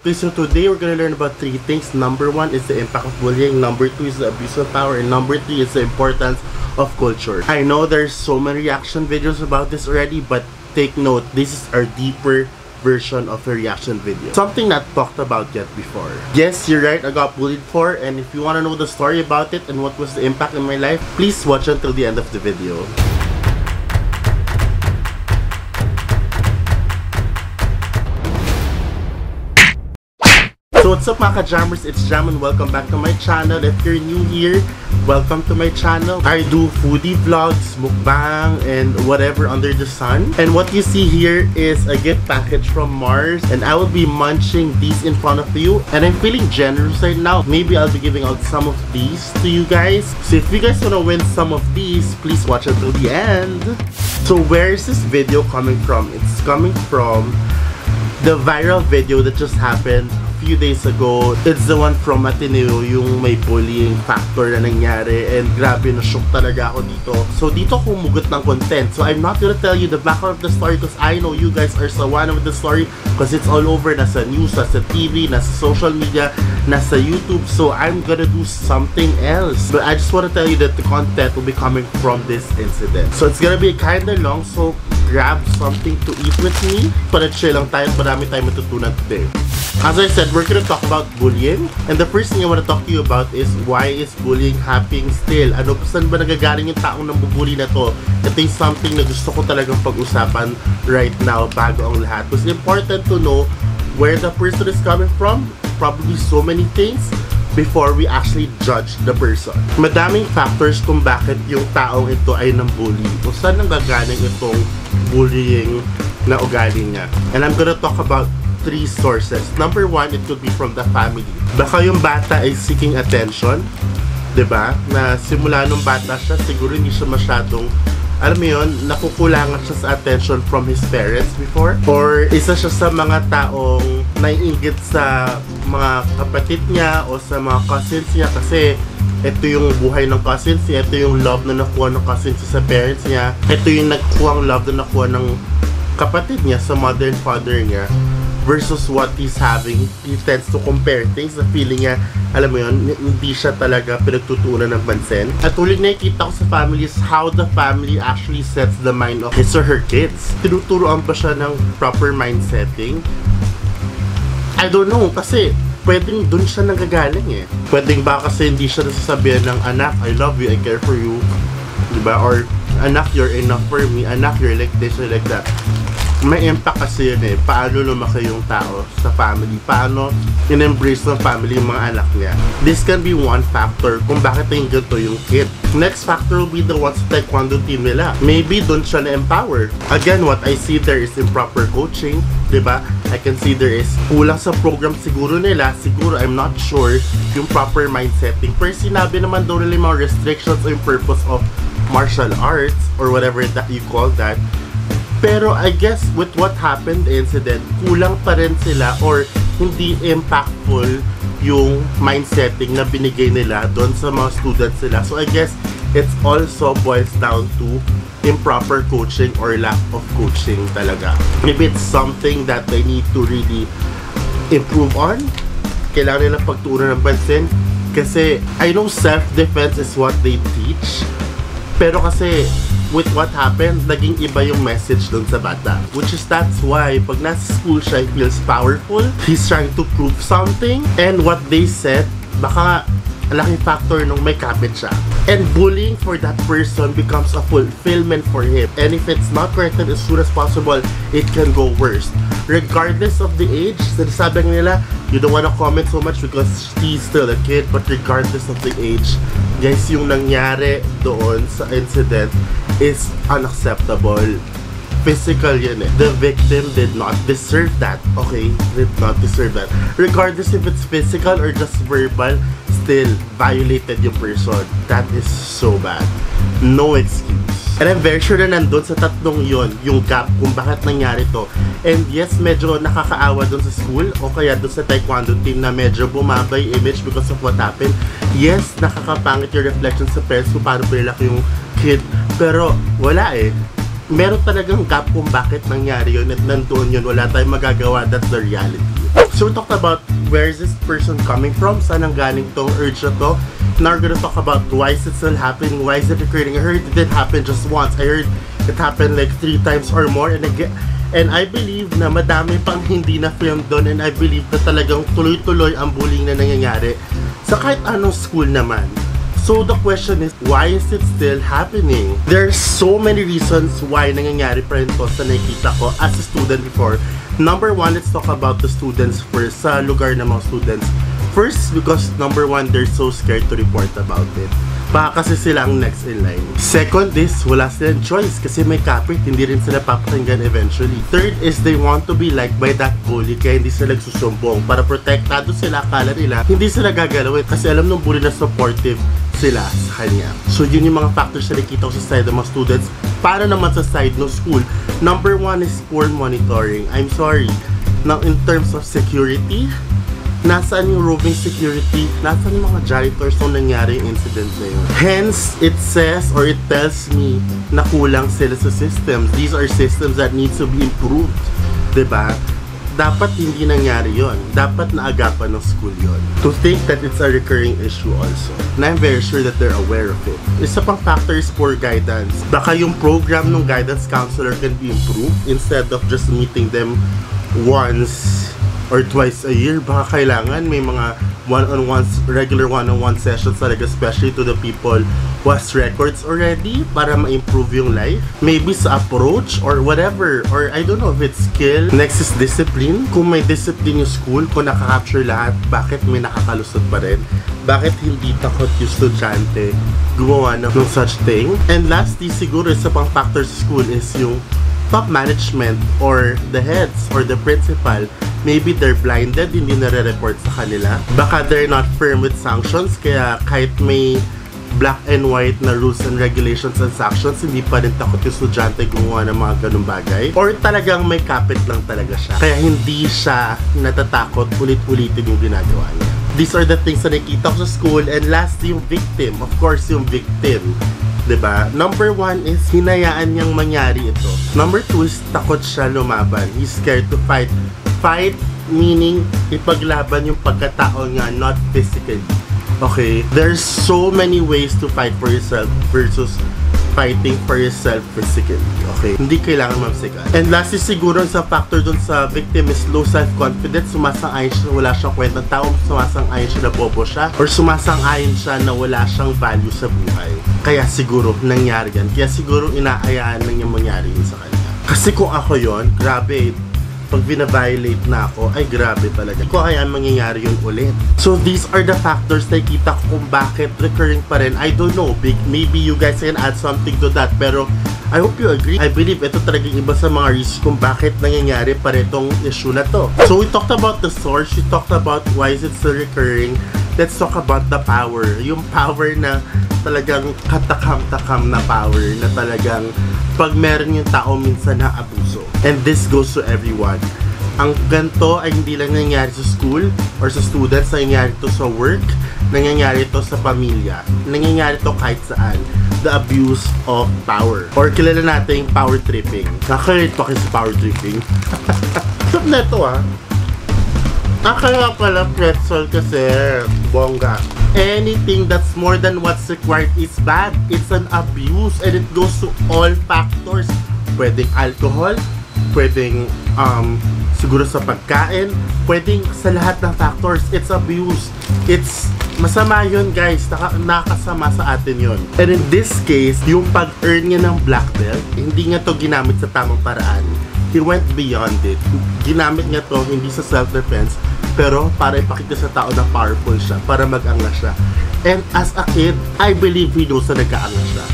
Okay, so today we're gonna learn about 3 things. Number 1 is the impact of bullying. Number 2 is the abuse of power. And number 3 is the importance of culture. I know there's so many reaction videos about this already, but take note, this is our deeper version of a reaction video. Something not talked about yet before. Yes, you're right, I got bullied for, and if you want to know the story about it and what was the impact in my life, please watch until the end of the video. So what's up mga ka-jammers, it's Jam and welcome back to my channel. If you're new here, welcome to my channel. I do foodie vlogs, mukbang, and whatever under the sun. And what you see here is a gift package from Mars, and I will be munching these in front of you. And I'm feeling generous right now. Maybe I'll be giving out some of these to you guys. So if you guys want to win some of these, please watch until the end. So where is this video coming from? It's coming from the viral video that just happened few days ago. It's the one from Ateneo, yung may bullying factor na nangyari, and grabe, na-shock talaga ako dito. So dito ako humugot ng content. So I'm not gonna tell you the background of the story because I know you guys are so one of the story because it's all over, nasa news, nasa TV, nasa social media, nasa YouTube. So I'm gonna do something else. But I just want to tell you that the content will be coming from this incident. So it's gonna be kinda long, so grab something to eat with me. Para chill lang tayo, marami tayong matutunan today. As I said, we're gonna talk about bullying, and the first thing I want to talk to you about is why is bullying happening still? Ano, saan ba nagagaling yung taong nambubully na to? Ito yung something na gusto ko talagang pag-usapan right now bago ang lahat. It's important to know where the person is coming from, probably so many things, before we actually judge the person. Madaming factors kung bakit yung taong ito ay nambully. Kung saan nanggagaling itong bullying na ugali niya. And I'm gonna talk about 3 sources. Number 1, it could be from the family. Baka yung bata ay seeking attention, 'di ba? Na simula nung bata siya, siguro hindi siya masyadong, alam mo yun, nakukulangan siya sa attention from his parents before. Or isa siya sa mga taong naiinggit sa mga kapatid niya o sa mga cousins niya kasi ito yung buhay ng cousins niya, ito yung love na nakuha ng cousins niya sa parents niya, ito yung nakuha love na nakuha ng kapatid niya sa mother and father niya. Versus what he's having, he tends to compare things na feeling niya, alam mo yun, hindi siya talaga pinagtutuunan ng pansin. At ulit nakikita ko sa family is how the family actually sets the mind of his or her kids. Tinuturoan ba siya ng proper mind setting? I don't know, kasi pwedeng dun siya nagagaling eh. Pwedeng ba kasi hindi siya nasasabihan ng, anak, I love you, I care for you, diba? Or, anak, you're enough for me, anak, you're like this, you're like that. May impact kasi yun eh, paano lumaki yung tao sa family, paano in-embrace ng family yung mga anak niya. This can be one factor kung bakit yung ganito yung kid. Next factor will be the ones sa taekwondo team nila. Maybe doon siya na-empower. Again, what I see there is improper coaching, diba? I can see there is kulang sa program siguro nila, siguro I'm not sure yung proper mindsetting. Pero sinabi naman daw nila yung mga restrictions o yung purpose of martial arts or whatever that you call that. Pero I guess with what happened the incident, kulang pa rin sila or hindi impactful yung mindsetting na binigay nila doon sa mga students nila. So I guess it's also boils down to improper coaching or lack of coaching talaga. Maybe it's something that they need to really improve on. Kailangan nila pagtuunan ng pansin. Kasi I know self-defense is what they teach. Pero kasi with what happened, naging iba yung message dun sa bata. Which is that's why, pag nasa school siya, he feels powerful. He's trying to prove something. And what they said, baka laking factor nung may kapit siya. And bullying for that person becomes a fulfillment for him. And if it's not corrected as soon as possible, it can go worse. Regardless of the age, sinasabi nila, you don't wanna comment so much because he's still a kid. But regardless of the age, guys, yung nangyari doon sa incident is unacceptable. Physical yun eh. The victim did not deserve that. Okay? Did not deserve that. Regardless if it's physical or just verbal, still violated yung person. That is so bad. No excuse. And I'm very sure na nandun sa tatlong yon yung gap kung bakit nangyari to. And yes, medyo nakakaawa dun sa school o kaya dun sa taekwondo team na medyo bumabay image because of what happened. Yes, nakakapangit yung reflection sa parents kung paano pinalaki yung kid. Pero wala eh. Meron talagang gap kung bakit nangyari yun at nandoon yun. Wala tayong magagawa. That's the reality. So we talked about where is this person coming from, saan ang galing tong urge na to. Now we're gonna talk about why is it still happening, why is it recurring. I heard it didn't happen just once, I heard it happened like 3 times or more, and I believe na madami pang hindi na film doon, and I believe na talagang tuloy-tuloy ang bullying na nangyayari sa kahit anong school naman. So the question is, why is it still happening? There's so many reasons why nangyayari pa rin to sa nakikita ko as a student before. Number one, let's talk about the students first, sa lugar ng mga students. First, because number one, they're so scared to report about it. Baka kasi sila ang next in line. Second is, wala silang choice kasi may kapit, hindi rin sila papakinggan eventually. Third is, they want to be liked by that bully kaya hindi sila nagsusumbong. Para protektado sila, akala nila, hindi sila gagalawin kasi alam ng bully na supportive sila sa kanya. So yun yung mga factors na nakikita ko sa side ng mga students. Para naman sa side ng school, number one is poor monitoring. I'm sorry. Now in terms of security, nasaan yung roving security? Nasaan yung mga janitors nung nangyari yung incident na yun? Hence, it says or it tells me na kulang sila sa systems. These are systems that need to be improved. Diba? Dapat hindi nangyari yon. Dapat naagapan ng school yon. To think that it's a recurring issue also. And I'm very sure that they're aware of it. Isa pang factor is poor guidance. Baka yung program ng guidance counselor can be improved instead of just meeting them once or twice a year. Baka kailangan may mga regular one-on-one sessions talaga, especially to the people who has records already para ma-improve yung life. Maybe sa approach or whatever, or I don't know if it's skill. Next is discipline. Kung may discipline yung school, kung nakaka-capture lahat, bakit may nakakalusot pa rin? Bakit hindi takot yung estudyante gumawa ng such thing? And lastly, siguro isa pang factor sa school is yung top management or the heads or the principal. Maybe they're blinded, hindi nare-report sa kanila. Baka they're not firm with sanctions, kaya kahit may black and white na rules and regulations and sanctions, hindi pa rin takot yung estudyante gumawa ng mga ganung bagay. Or talagang may kapit lang talaga siya, kaya hindi siya natatakot ulit-ulitin yung ginagawa niya. These are the things na nakita ko sa school. And lastly, yung victim. Of course, yung victim. Diba? Number one is, hinayaan niyang mangyari ito. Number two is, takot siya lumaban. He's scared to fight. Fight meaning ipaglaban yung pagkatao niya, not physically. Okay? There's so many ways to fight for yourself versus fighting for yourself physically. Okay? Hindi kailangan mamsikan. And lastly, siguro sa factor dun sa victim is low self-confidence. Sumasang-ayon siya na wala siyang kwentang tao. Sumasang-ayon siya na bobo siya. Or sumasang-ayon siya na wala siyang value sa buhay. Kaya siguro nangyari yan. Kaya siguro inaayaan lang yung mangyari yun sa kanya. Kasi kung ako yon, grabe, pag bina-violate na ako, ay grabe talaga. Kung kaya mangyayari yun ulit. So these are the factors na kita ko kung bakit recurring pa rin. I don't know, maybe you guys can add something to that, pero I hope you agree. I believe ito talagang iba sa mga reasons kung bakit nangyayari pa rin itong issue na to. So we talked about the source, we talked about why is it still recurring. Let's talk about the power. Yung power na talagang katakam-takam na power na talagang pag meron yung tao minsan na abuso. And this goes to everyone. Ang ganito ay hindi lang nangyayari sa school or sa students, nangyayari to sa work, nangyayari to sa pamilya, nangyayari to kahit saan. The abuse of power. Or kilala natin yung power tripping. Nakakalit pa kayo sa power tripping. Sab na ito kaya pala pretzel kasi bongga. Anything that's more than what's required is bad. It's an abuse and it goes to all factors. Pwedeng alcohol, pwedeng siguro sa pagkain, pwedeng sa lahat ng factors. It's abuse. It's masama yun, guys. Nakasama sa atin yun. And in this case, yung pag-earn niya ng black belt, hindi niya to ginamit sa tamang paraan. He went beyond it. Ginamit niya to hindi sa self-defense, pero para ipakita sa tao na powerful siya, para mag-angas siya. And as a kid, I believe he knows na nagka-angas siya.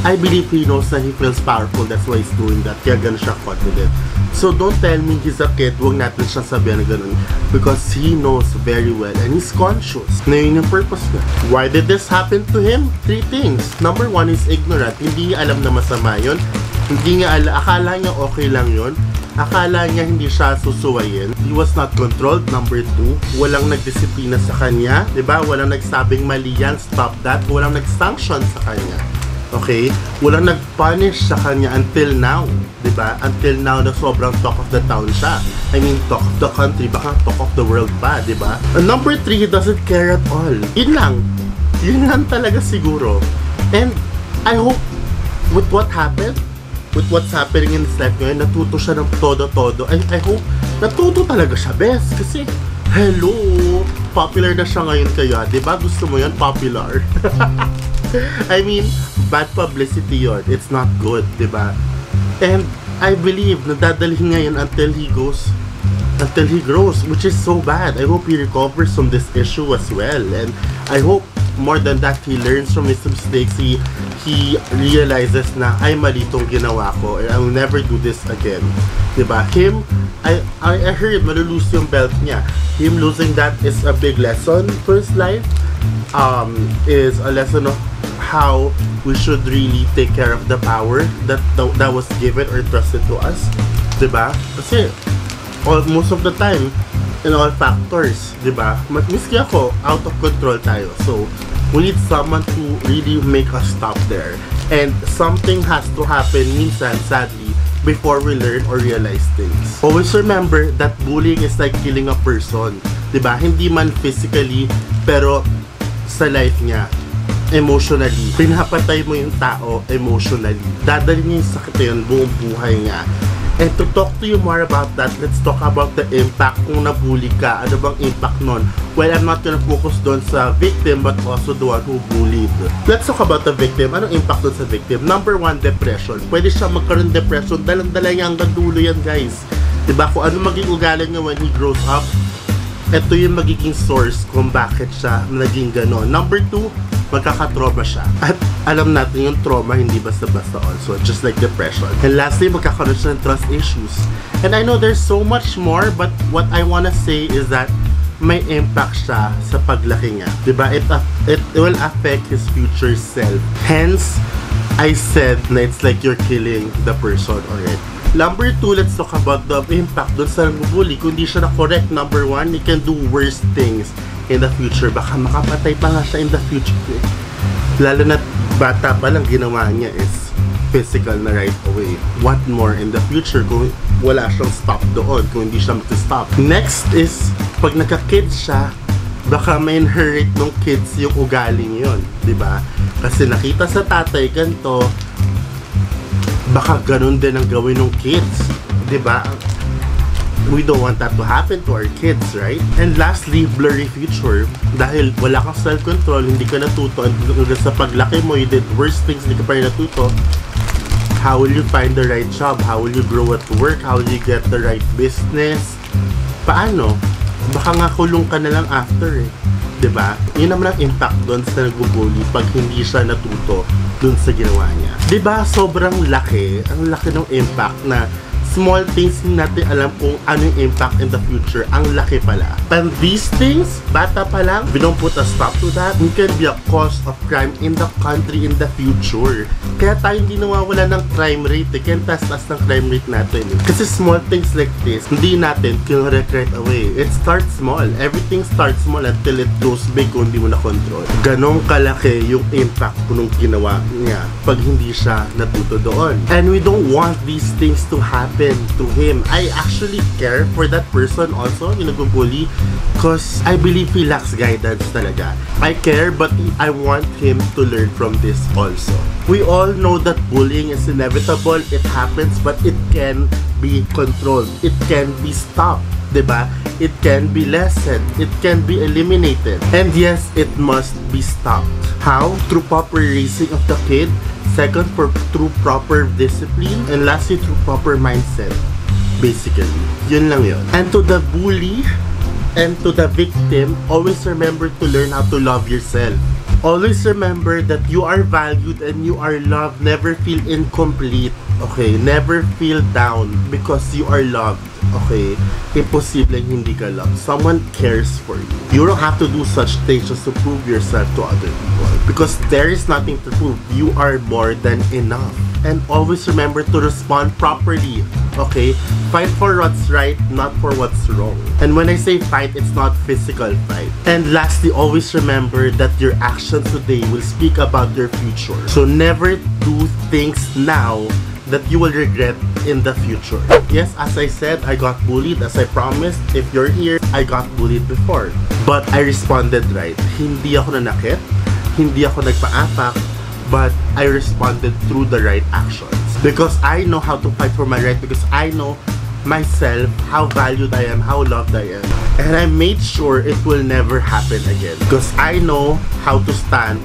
I believe he knows that he feels powerful, that's why he's doing that. Kaya gano'n siya confident. So don't tell me he's a kid, huwag natin siyang sabihan na gano'n. Because he knows very well and he's conscious na yun yung purpose niya. Why did this happen to him? 3 things. Number 1 is ignorant. Hindi niya alam na masama yun. Hindi niya akala niya okay lang yun. Akala niya hindi siya susuwayin. He was not controlled. Number 2, walang nagdisiplina sa kanya. Diba? Walang nagsabing mali yan, stop that. Walang nag-sanction sa kanya. Okay? Walang nag-punish sa kanya until now. Diba? Until now na sobrang talk of the town siya. I mean, talk of the country, baka talk of the world pa, di ba? Number 3, he doesn't care at all. Yun lang. Yun lang talaga siguro. And I hope with what happened, with what's happening in his life ngayon, natuto siya ng todo-todo. And I hope natuto talaga siya, best. Kasi, hello, popular na siya ngayon kaya. Diba? Gusto mo yan? Popular. I mean, bad publicity yun. It's not good, diba? And I believe na dadalhin ngayon until he grows, which is so bad. I hope he recovers from this issue as well. And I hope more than that, he learns from his mistakes. He realizes na ay mali tong ginawa ko and I will never do this again. Diba? I heard malulose yung belt niya. Him losing that is a big lesson for his life. Is a lesson of how we should really take care of the power that was given or trusted to us. Diba? Kasi most of the time, in all factors, diba? Miski ako, out of control tayo. So, we need someone to really make us stop there. And something has to happen minsan, sadly, before we learn or realize things. Always remember that bullying is like killing a person. Diba? Hindi man physically, pero sa life niya, emotionally. Pinapatay mo yung tao emotionally. Dadali niya yung sakit yun buong buhay niya. And to talk to you more about that, let's talk about the impact kung nabully ka. Ano bang impact nun? Well, I'm not gonna focus doon sa victim but also the one who bullied. Let's talk about the victim. Anong impact doon sa victim? Number 1, depression. Pwede siya magkaroon depression. Dalang-dala niya hanggang dulo yan, guys. Diba? Kung ano maging ugali niya when he grows up, ito yung magiging source kung bakit siya naging gano'n. Number 2, magkakatrauma siya. At alam natin yung trauma hindi basta-basta also, just like depression. And lastly, magkakaroon siya ng trust issues. And I know there's so much more, but what I wanna say is that may impact siya sa paglaki niya. Diba? It will affect his future self. Hence, I said na it's like you're killing the person already. Number 2, let's talk about the impact dun sa bully. Kung di siya na-correct, number 1, he can do worse things in the future. Baka makapatay pa nga siya in the future. Lalo na bata pa lang ginawa niya is physical na right away. What more in the future kung wala siyang stop doon, kung hindi siya mag-stop. Next is, pag nagka-kids siya, baka may inherit ng kids yung ugaling yun. Diba? Kasi nakita sa tatay ganito, baka ganun din ang gawin ng kids. Diba? We don't want that to happen to our kids, right? And lastly, blurry future. Dahil wala kang self-control, hindi ka natuto, and sa paglaki mo, you did worse things, hindi ka pa rin natuto. How will you find the right job? How will you grow at work? How will you get the right business? Paano? Baka nga kulong ka na lang after eh. Diba? Yun naman ang impact doon sa nagbubully pag hindi siya natuto doon sa ginawa niya. Diba? Sobrang laki. Ang laki ng impact na small things natin alam kung ano yung impact in the future. Ang laki pala. And these things, bata pa lang, we don't put a stop to that, it can be a cause of crime in the country in the future. Kaya tayo hindi nawawala ng crime rate. Kaya taas ng crime rate natin. Kasi small things like this, hindi natin kinurek right away. It starts small. Everything starts small until it goes big kung hindi mo na-control. Ganong kalaki yung impact kung ginawa niya pag hindi siya natuto doon. And we don't want these things to happen to him. I actually care for that person also, yung nagbubully, because I believe he lacks guidance talaga. I care, but I want him to learn from this also. We all know that bullying is inevitable, it happens, but it can be controlled. It can be stopped, diba? It can be lessened. It can be eliminated. And yes, it must be stopped. How? Through proper raising of the kid. Second, through proper discipline. And lastly, through proper mindset. Basically, yun lang yun. And to the bully and to the victim, always remember to learn how to love yourself. Always remember that you are valued and you are loved. Never feel incomplete. Okay? Never feel down because you are loved. Okay? Imposible hindi ka loved. Someone cares for you. You don't have to do such things just to prove yourself to other people. Because there is nothing to prove. You are more than enough. And always remember to respond properly. Okay? Fight for what's right, not for what's wrong. And when I say fight, it's not physical fight. And lastly, always remember that your actions today will speak about your future. So never do things now that you will regret in the future. Yes, as I said, I got bullied. As I promised, if you're here, I got bullied before. But I responded right. Hindi ako nanakit, hindi ako nagpaapak, but I responded through the right actions. Because I know how to fight for my right, because I know myself, how valued I am, how loved I am. And I made sure it will never happen again. Because I know how to stand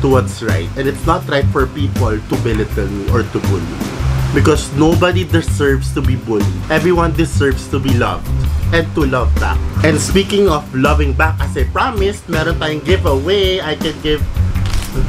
to what's right. And it's not right for people to belittle me or to bully me. Because nobody deserves to be bullied. Everyone deserves to be loved and to love back. And speaking of loving back, as I promised, meron tayong giveaway. I can give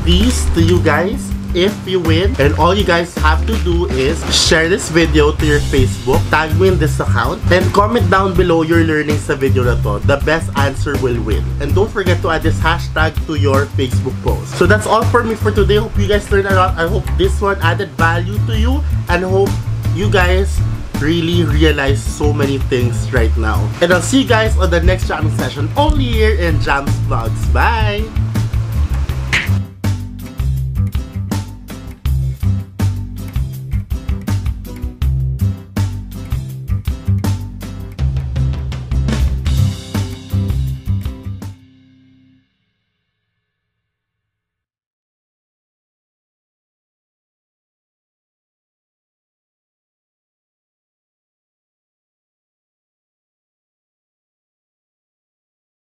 these to you guys if you win. And all you guys have to do is share this video to your Facebook, tag me in this account, and comment down below your learnings sa video na to. The best answer will win. And don't forget to add this hashtag to your Facebook post. So that's all for me for today. Hope you guys learned a lot. I hope this one added value to you, and hope you guys really realize so many things right now. And I'll see you guys on the next jamming session only here in Jams Vlogs. Bye!